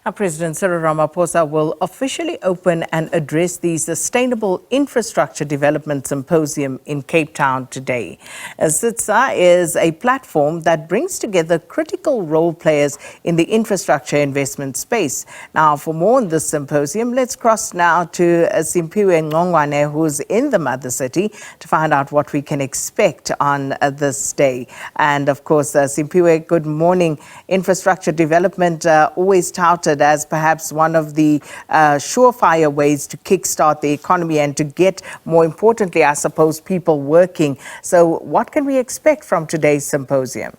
Now, President Cyril Ramaphosa will officially open and address the Sustainable Infrastructure Development Symposium in Cape Town today. SIDSSA is a platform that brings together critical role players in the infrastructure investment space. Now, for more on this symposium, let's cross now to Simphiwe Ncongwane, who's in the mother city, to find out what we can expect on this day. And of course, Simphiwe, good morning. Infrastructure development always touted as perhaps one of the surefire ways to kickstart the economy and to get, more importantly, I suppose, people working. So what can we expect from today's symposium?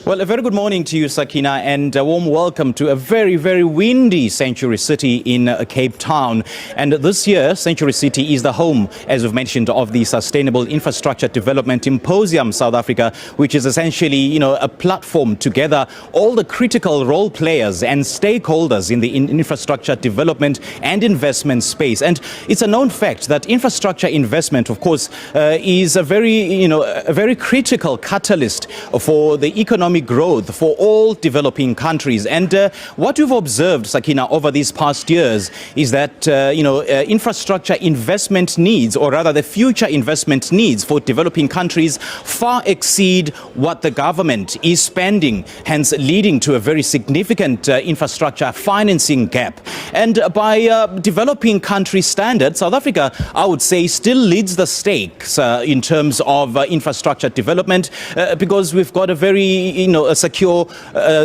Well, a very good morning to you, Sakina, and a warm welcome to a very, very windy Sanctuary City in Cape Town. And this year, Sanctuary City is the home, as we've mentioned, of the Sustainable Infrastructure Development Symposium South Africa, which is essentially, a platform to gather all the critical role players and stakeholders in the infrastructure development and investment space. And it's a known fact that infrastructure investment, of course, is a very critical catalyst for the economic growth for all developing countries. And what we've observed, Sakina, over these past years is that infrastructure investment needs, or rather the future investment needs for developing countries, far exceed what the government is spending, hence leading to a very significant infrastructure financing gap. And by developing country standards, South Africa, I would say, still leads the stakes in terms of infrastructure development because we've got a very a secure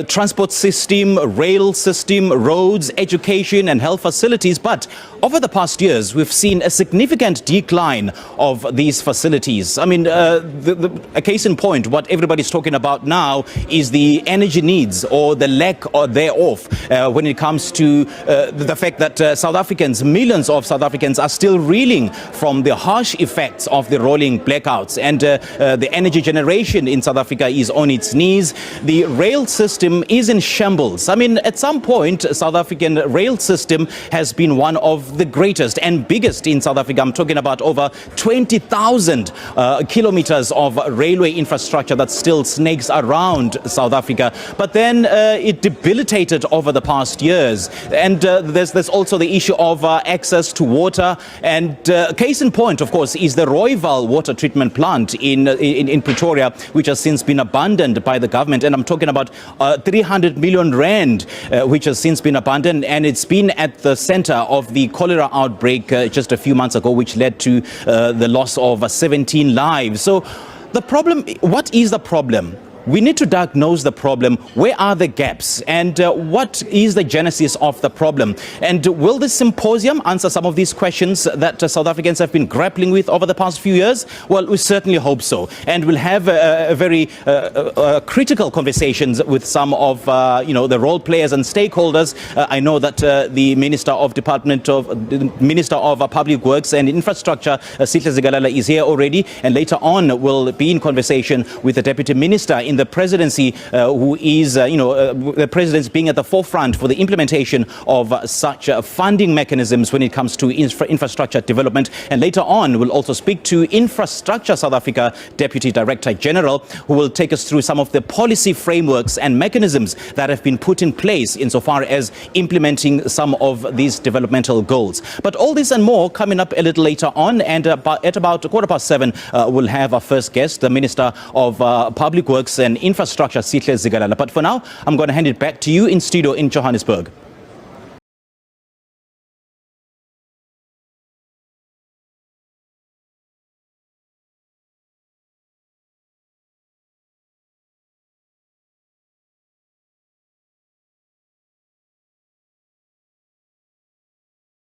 transport system, rail system, roads, education and health facilities. But over the past years, we've seen a significant decline of these facilities. I mean, a case in point, what everybody's talking about now is the energy needs or the lack thereof when it comes to the fact that South Africans, millions of South Africans are still reeling from the harsh effects of the rolling blackouts. And the energy generation in South Africa is on its knees. The rail system is in shambles. I mean, at some point, South African rail system has been one of the greatest and biggest in South Africa. I'm talking about over 20,000 kilometers of railway infrastructure that still snakes around South Africa. But then it debilitated over the past years. And there's also the issue of access to water. And case in point, of course, is the Rooiwal water treatment plant in Pretoria, which has since been abandoned by the government. And I'm talking about 300 million rand, which has since been abandoned. And it's been at the center of the cholera outbreak just a few months ago, which led to the loss of 17 lives. So the problem, what is the problem? We need to diagnose the problem. Where are the gaps? And what is the genesis of the problem? And will this symposium answer some of these questions that South Africans have been grappling with over the past few years? Well, we certainly hope so. And we'll have a very critical conversations with some of the role players and stakeholders. I know that the Minister of Public Works and Infrastructure, SIDSSA, is here already. And later on, we'll be in conversation with the Deputy Minister in the presidency, who is, the president's being at the forefront for the implementation of such funding mechanisms when it comes to infrastructure development. And later on, we'll also speak to Infrastructure South Africa Deputy Director General, who will take us through some of the policy frameworks and mechanisms that have been put in place insofar as implementing some of these developmental goals. But all this and more coming up a little later on, and at about 7:15, we'll have our first guest, the Minister of Public Works and Infrastructure, Simphiwe Ncongwane. But for now, I'm going to hand it back to you in studio in Johannesburg.